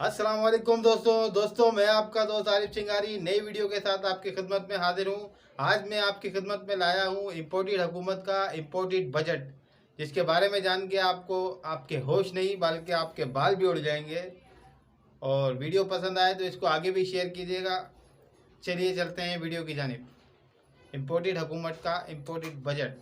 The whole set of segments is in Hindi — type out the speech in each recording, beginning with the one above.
अस्सलाम वालेकुम दोस्तों मैं आपका दोस्त आरिफ चिंगारी नई वीडियो के साथ आपकी खिदमत में हाजिर हूँ। आज मैं आपकी खिदमत में लाया हूँ इम्पोर्टेड हुकूमत का इम्पोर्टेड बजट, जिसके बारे में जान के आपको आपके होश नहीं बल्कि आपके बाल भी उड़ जाएंगे। और वीडियो पसंद आए तो इसको आगे भी शेयर कीजिएगा। चलिए चलते हैं वीडियो की जानिब। इम्पोर्टेड हुकूमत का इम्पोर्टेड बजट।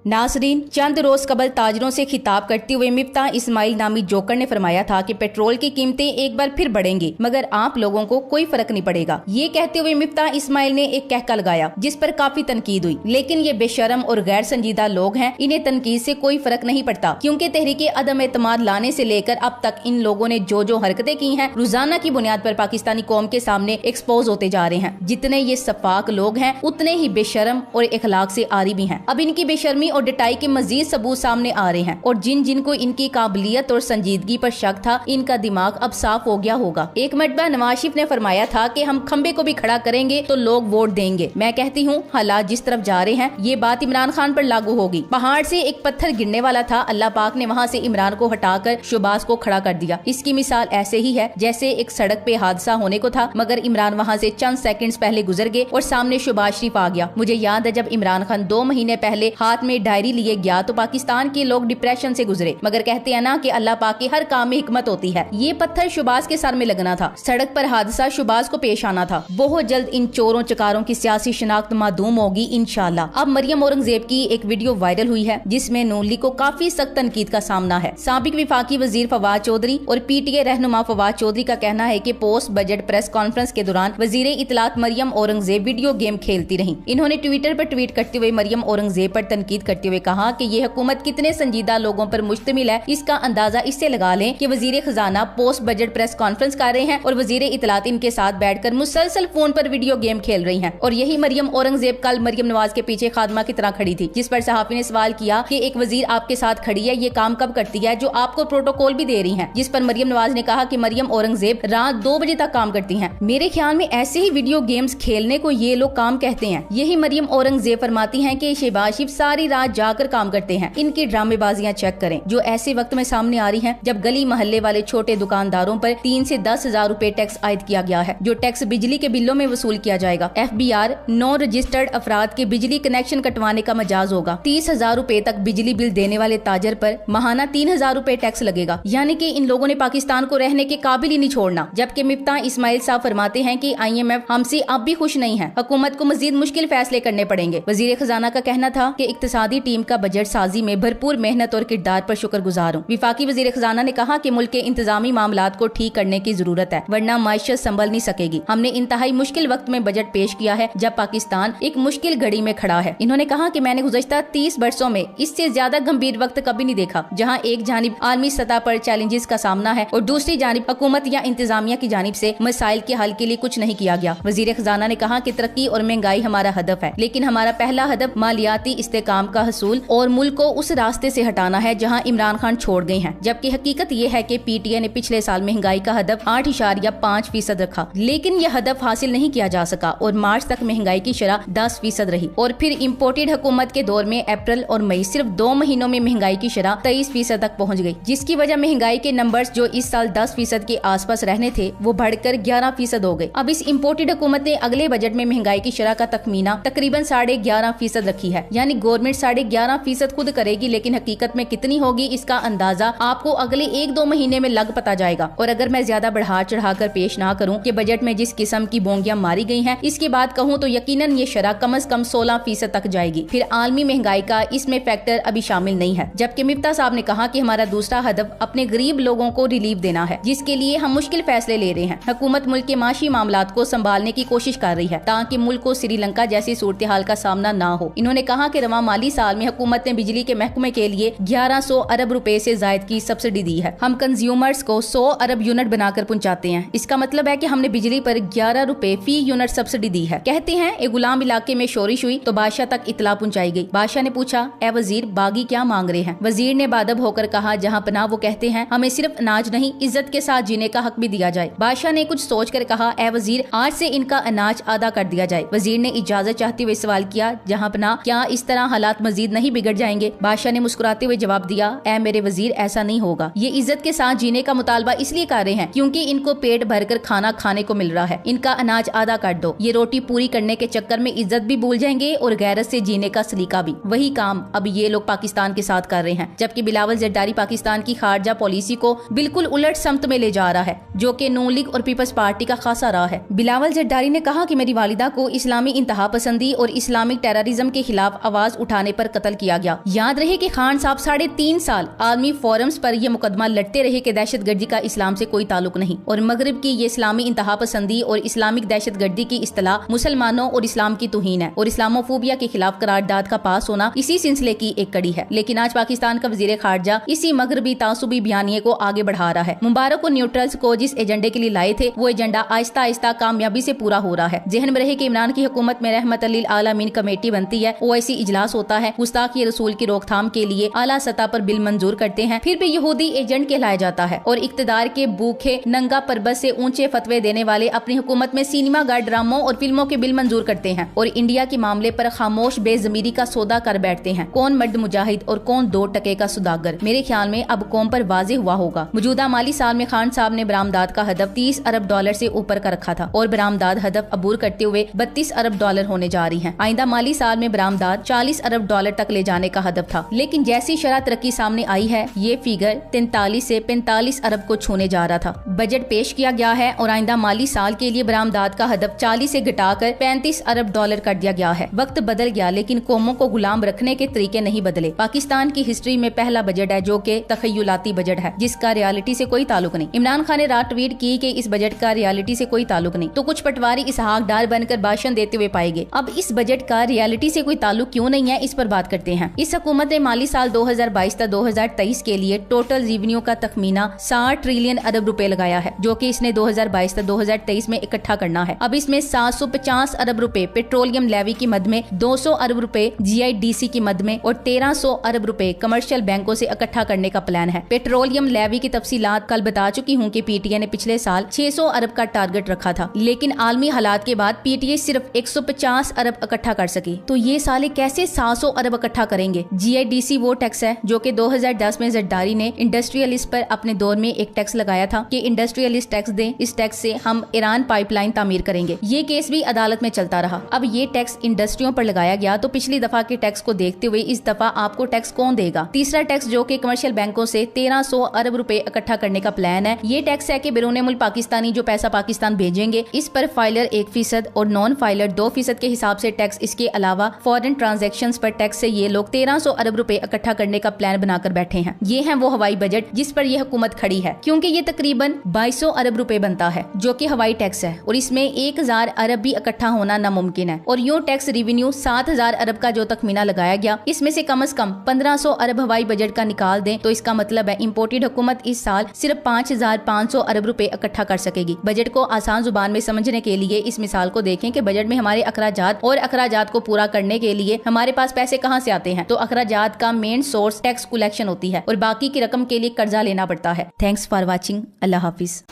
नासरीन, चंद रोज कबल ताजरों से खिताब करते हुए मिफ्ता इस्माइल नामी जोकर ने फरमाया था कि पेट्रोल की कीमतें एक बार फिर बढ़ेंगी मगर आप लोगों को कोई फर्क नहीं पड़ेगा। ये कहते हुए मिफ्ता इस्माइल ने एक कहका लगाया जिस पर काफी तनकीद हुई, लेकिन ये बेशरम और गैर संजीदा लोग हैं, इन्हें तनकीद से कोई फर्क नहीं पड़ता, क्योंकि तहरीके अदम एतमाद लाने से लेकर अब तक इन लोगों ने जो जो हरकतें की हैं रोजाना की बुनियाद पर पाकिस्तानी कौम के सामने एक्सपोज होते जा रहे हैं। जितने ये सफाक लोग हैं उतने ही बेशरम और इखलाक से आरी भी हैं। अब इनकी बेशर्मी और डिटाई के मजीद सबूत सामने आ रहे हैं और जिन को इनकी काबिलियत और संजीदगी पर शक था, इनका दिमाग अब साफ हो गया होगा। एक मरतबा नवाज शरीफ ने फरमाया था कि हम खंबे को भी खड़ा करेंगे तो लोग वोट देंगे। मैं कहती हूँ हालात जिस तरफ जा रहे हैं ये बात इमरान खान पर लागू होगी। पहाड़ से एक पत्थर गिरने वाला था, अल्लाह पाक ने वहाँ से इमरान को हटाकर शहबाज को खड़ा कर दिया। इसकी मिसाल ऐसे ही है जैसे एक सड़क पे हादसा होने को था मगर इमरान वहाँ से चंद सेकंड्स पहले गुजर गए और सामने शहबाज शरीफ आ गया। मुझे याद है जब इमरान खान 2 महीने पहले हाथ में डायरी लिए गया तो पाकिस्तान के लोग डिप्रेशन से गुजरे, मगर कहते हैं ना कि अल्लाह पाक की हर काम में हिकमत होती है। ये पत्थर शहबाज के सर में लगना था, सड़क पर हादसा शहबाज को पेश आना था। बहुत जल्द इन चोरों चकारों की सियासी शनाख्त मादूम होगी इंशाल्लाह। अब मरियम औरंगजेब की एक वीडियो वायरल हुई है जिसमें नून लीग को काफी सख्त तनकीद का सामना है। साबिक विफाकी वजीर फवाद चौधरी और पीटीए रहनुमा फवाद चौधरी का कहना है कि पोस्ट बजट प्रेस कॉन्फ्रेंस के दौरान वजीर इतलात मरियम औरंगजेब वीडियो गेम खेलती रही। इन्होंने ट्विटर पर ट्वीट करते हुए मरियम औरंगजेब पर तनकीद करते हुए कहा कि ये हुकूमत कितने संजीदा लोगों पर मुश्तमिल है इसका अंदाजा इससे लगा लें कि वजीर खजाना पोस्ट बजट प्रेस कॉन्फ्रेंस कर रहे हैं और वजीर इतलात इनके साथ बैठकर मुसलसल फोन पर वीडियो गेम खेल रही हैं। और यही मरियम औरंगजेब कल मरियम नवाज के पीछे खादमा की तरह खड़ी थी, जिस पर सहाफी ने सवाल किया कि एक वजीर आपके साथ खड़ी है, ये काम कब करती है जो आपको प्रोटोकॉल भी दे रही है। जिस पर मरियम नवाज ने कहा कि मरियम औरंगजेब रात 2 बजे तक काम करती है। मेरे ख्याल में ऐसे ही वीडियो गेम्स खेलने को ये लोग काम कहते हैं। यही मरियम औरंगजेब फरमाती है कि शहबाज शरीफ सारी रात जाकर काम करते हैं। इनकी ड्रामेबाजियां चेक करें जो ऐसे वक्त में सामने आ रही हैं जब गली मोहल्ले वाले छोटे दुकानदारों पर 3 से 10 हजार रूपए टैक्स आयद किया गया है, जो टैक्स बिजली के बिलों में वसूल किया जाएगा। FBR नॉन रजिस्टर्ड अफराद के बिजली कनेक्शन कटवाने का मजाज होगा। 30,000 रूपए तक बिजली बिल देने वाले ताजर पर माहाना 3,000 रूपए टैक्स लगेगा। यानी कि इन लोगों ने पाकिस्तान को रहने के काबिल ही नहीं छोड़ना। जबकि मिफ्ता इस्माइल साहब फरमाते हैं कि IMF हमसे अब भी खुश नहीं है, हुकूमत को मजीद मुश्किल फैसले करने पड़ेंगे। वजीर खजाना का कहना था कि इक्तिसादी टीम का बजट साजी में भरपूर मेहनत और किरदार पर शुक्रगुजार हूँ। विफाकी वजीर खजाना ने कहा कि मुल्क के इंतजामी मामलात को ठीक करने की जरूरत है, वरना माशत संभल नहीं सकेगी। हमने इंतहाई मुश्किल वक्त में बजट पेश किया है जब पाकिस्तान एक मुश्किल घड़ी में खड़ा है। इन्होंने कहा कि मैंने गुज़श्ता 30 वर्षों में इससे ज्यादा गंभीर वक्त कभी नहीं देखा, जहाँ एक जानिब आलमी सतह पर चैलेंजेस का सामना है और दूसरी जानिब हुकूमत या इंतजामिया की जानिब से मसाइल के हल के लिए कुछ नहीं किया गया। वजीर खजाना ने कहा कि तरक्की और महंगाई हमारा हदफ है, लेकिन हमारा पहला हदफ मालियाती इस्तेकाम का हसूल और मुल्क को उस रास्ते से हटाना है जहाँ इमरान खान छोड़ गए हैं। जबकि हकीकत ये है कि PTI ने पिछले साल महंगाई का हदफ 8.5% रखा, लेकिन यह हदफ हासिल नहीं किया जा सका और मार्च तक महंगाई की शरह 10% रही। और फिर इम्पोर्टेड हुकूमत के दौर में अप्रैल और मई सिर्फ 2 महीनों में महंगाई की शरह 23% तक पहुँच गई, जिसकी वजह महंगाई के नंबर्स जो इस साल 10% के आसपास रहने थे वो बढ़कर 11% हो गए। अब इस इम्पोर्टेड हुकूमत ने अगले बजट में महंगाई की शरह का तखमीना तकरीबन 11.5% रखी है, यानी गवर्नमेंट 11.5% खुद करेगी, लेकिन हकीकत में कितनी होगी इसका अंदाजा आपको अगले 1-2 महीने में लग पता जाएगा। और अगर मैं ज्यादा बढ़ा चढ़ाकर पेश ना करूं कि बजट में जिस किस्म की बोंगियां मारी गई हैं, इसके बाद कहूं तो यकीनन ये शरह कम से कम 16% तक जाएगी। फिर आलमी महंगाई का इसमें फैक्टर अभी शामिल नहीं है। जबकि मिफ्ता साहब ने कहा कि हमारा दूसरा हदफ अपने गरीब लोगों को रिलीफ देना है, जिसके लिए हम मुश्किल फैसले ले रहे हैं। हुकूमत मुल्क के माशी मामलात को संभालने की कोशिश कर रही है ताकि मुल्क को श्रीलंका जैसी सूरत हाल का सामना ना हो। इन्होंने कहा कि रवा माली साल में हुकूमत ने बिजली के महकमे के लिए 1100 अरब रुपए से जायद की सब्सिडी दी है। हम कंज्यूमर्स को 100 अरब यूनिट बनाकर पहुंचाते हैं। इसका मतलब है कि हमने बिजली पर 11 रुपए फी यूनिट सब्सिडी दी है। कहते हैं एक गुलाम इलाके में शोरिश हुई तो बादशाह तक इतला पहुंचाई गई। बादशाह ने पूछा, ए वजीर बागी क्या मांग रहे हैं? वजीर ने बादब होकर कहा, जहाँ पनाह वो कहते हैं हमें सिर्फ अनाज नहीं इज्जत के साथ जीने का हक भी दिया जाए। बादशाह ने कुछ सोच कर कहा, ए वजीर आज से इनका अनाज अदा कर दिया जाए। वजीर ने इजाजत चाहते हुए सवाल किया, जहाँ पनाह क्या इस तरह हालात मजीद नहीं बिगड़ जाएंगे? बादशाह ने मुस्कुराते हुए जवाब दिया, ऐ मेरे वजीर, ऐसा नहीं होगा। ये इज्जत के साथ जीने का मुतालबा इसलिए कर रहे हैं क्योंकि इनको पेट भरकर खाना खाने को मिल रहा है। इनका अनाज आधा काट दो। ये रोटी पूरी करने के चक्कर में इज्जत भी भूल जाएंगे और गैरत से जीने का सलीका भी। वही काम अब ये लोग पाकिस्तान के साथ कर रहे हैं, जबकि बिलावल जरदारी पाकिस्तान की खारजा पॉलिसी को बिल्कुल उलट समत में ले जा रहा है, जो कि नून लीग और पीपल्स पार्टी का खासा रहा है। बिलावल जरदारी ने कहा कि मेरी वालिदा को इस्लामी इंतहा पसंदी और इस्लामिक टेररिज्म के खिलाफ आवाज उठाने पर कत्ल किया गया। याद रहे कि खान साहब 3.5 साल आर्मी फोरम्स पर यह मुकदमा लड़ते रहे कि दहशतगर्दी का इस्लाम से कोई ताल्लुक नहीं, और मगरिब की ये इस्लामी इंतहा पसंदी और इस्लामिक दहशतगर्दी की इस्तिलाह मुसलमानों और इस्लाम की तौहीन है, और इस्लामोफोबिया के खिलाफ करारदाद का पास होना इसी सिलसिले की एक कड़ी है। लेकिन आज पाकिस्तान का वजीर खारजा इसी मगरबी तासुबी बयानिए को आगे बढ़ा रहा है। मुबारक और न्यूट्रल्स को जिस एजेंडे के लिए लाए थे वो एजेंडा आहिस्ता आहिस्ता कामयाबी से पूरा हो रहा है। जहन में रहे कि इमरान की हुकूमत में रहमत लिल आलमीन कमेटी बनती है, ओआईसी इजलास होता है, गुस्ताखी रसूल की रोकथाम के लिए आला सतह पर बिल मंजूर करते हैं, फिर भी यहूदी एजेंट कहलाया जाता है, और इक्तदार के भूखे नंगा परबत से ऊंचे फतवे देने वाले अपनी हुकूमत में सिनेमा घर ड्रामों और फिल्मों के बिल मंजूर करते हैं, और इंडिया के मामले पर खामोश बेजमीरी का सौदा कर बैठते हैं। कौन मर्द मुजाहिद और कौन 2 टके का सुदागर? मेरे ख्याल में अब कौम पर वाजे हुआ होगा। मौजूदा माली साल में खान साहब ने बरामदाद का हदफ $30 अरब से ऊपर का रखा था, और बरामदाद हदफ अबूर करते हुए $32 अरब होने जा रही है। आइंदा माली साल में बरामदाद $40 अरब तक ले जाने का हदफ था, लेकिन जैसी शरह तरक्की सामने आई है ये फिगर 43 से 45 अरब को छूने जा रहा था। बजट पेश किया गया है और आइंदा माली साल के लिए बरामदाद का हदफ 40 से घटाकर $35 अरब कर दिया गया है। वक्त बदल गया लेकिन कौमों को गुलाम रखने के तरीके नहीं बदले। पाकिस्तान की हिस्ट्री में पहला बजट है जो कि तखय्युलाती बजट है, जिसका रियलिटी से कोई ताल्लुक नहीं। इमरान खान ने रात ट्वीट की कि इस बजट का रियलिटी से कोई ताल्लुक नहीं, तो कुछ पटवारी इसहाक डार बनकर भाषण देते हुए पाए गए। अब इस बजट का रियलिटी से कोई ताल्लुक क्यों नहीं है, इस पर बात करते हैं। इस हुकूमत ने माली साल 2022-2023 के लिए टोटल रेवेन्यू का तखमीना 60 ट्रिलियन अरब रुपए लगाया है, जो कि इसने 2022-2023 में इकट्ठा करना है। अब इसमें 750 अरब रुपए पेट्रोलियम लेवी की मद में, 200 अरब रुपए GIDC की मद में और 1300 अरब रुपए कमर्शियल बैंकों से इकट्ठा करने का प्लान है। पेट्रोलियम लेवी की तफसीलात कल बता चुकी हूँ कि PTI ने पिछले साल 600 अरब का टारगेट रखा था, लेकिन आलमी हालात के बाद PTI सिर्फ 150 अरब इकट्ठा कर सकी। तो ये साले कैसे 700 अरब इकट्ठा करेंगे? GIDC वो टैक्स है जो कि 2010 में जरदारी ने इंडस्ट्रियलिस्ट पर अपने दौर में एक टैक्स लगाया था कि इंडस्ट्रियलिस्ट टैक्स दें, इस टैक्स से हम ईरान पाइपलाइन तामीर करेंगे। ये केस भी अदालत में चलता रहा। अब ये टैक्स इंडस्ट्रियों पर लगाया गया, तो पिछली दफा के टैक्स को देखते हुए इस दफा आपको टैक्स कौन देगा? तीसरा टैक्स जो कि कमर्शियल बैंकों से 1300 अरब रुपए इकट्ठा करने का प्लान है। ये टैक्स है कि बैरून मुल्क पाकिस्तानी जो पैसा पाकिस्तान भेजेंगे, इस पर फाइलर 1% और नॉन फाइलर 2% के हिसाब से टैक्स। इसके अलावा फॉरेन ट्रांजैक्शंस पर टैक्स से ये लोग 1300 अरब रुपए इकट्ठा करने का प्लान बनाकर बैठे हैं। ये है वो हवाई बजट जिस पर यह हुकूमत खड़ी है, क्योंकि ये तकरीबन 2200 अरब रुपए बनता है, जो कि हवाई टैक्स है, और इसमें 1000 अरब भी इकट्ठा होना नामुमकिन है। और यो टैक्स रेवेन्यू 7000 अरब का जो तखमीना लगाया गया, इसमें से कम 1500 अरब हवाई बजट का निकाल दें, तो इसका मतलब है इम्पोर्टेड हुकूमत इस साल सिर्फ 5500 अरब रुपए इकट्ठा कर सकेगी। बजट को आसान जुबान में समझने के लिए इस मिसाल को देखें कि बजट में हमारे अखराजात और अखराजात को पूरा करने के लिए हमारे पास पैसे कहाँ से आते हैं। तो अखराजात का मेन सोर्स टैक्स कलेक्शन होती है और बाकी की रकम के लिए कर्जा लेना पड़ता है। Thanks for watching. अल्लाह हाफिज।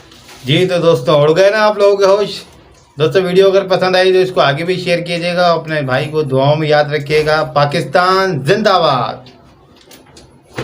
जी तो दोस्तों, उड़ गए ना आप लोगों के होश। दोस्तों वीडियो अगर पसंद आई तो इसको आगे भी शेयर कीजिएगा, अपने भाई को दुआओं में याद रखिएगा। पाकिस्तान जिंदाबाद।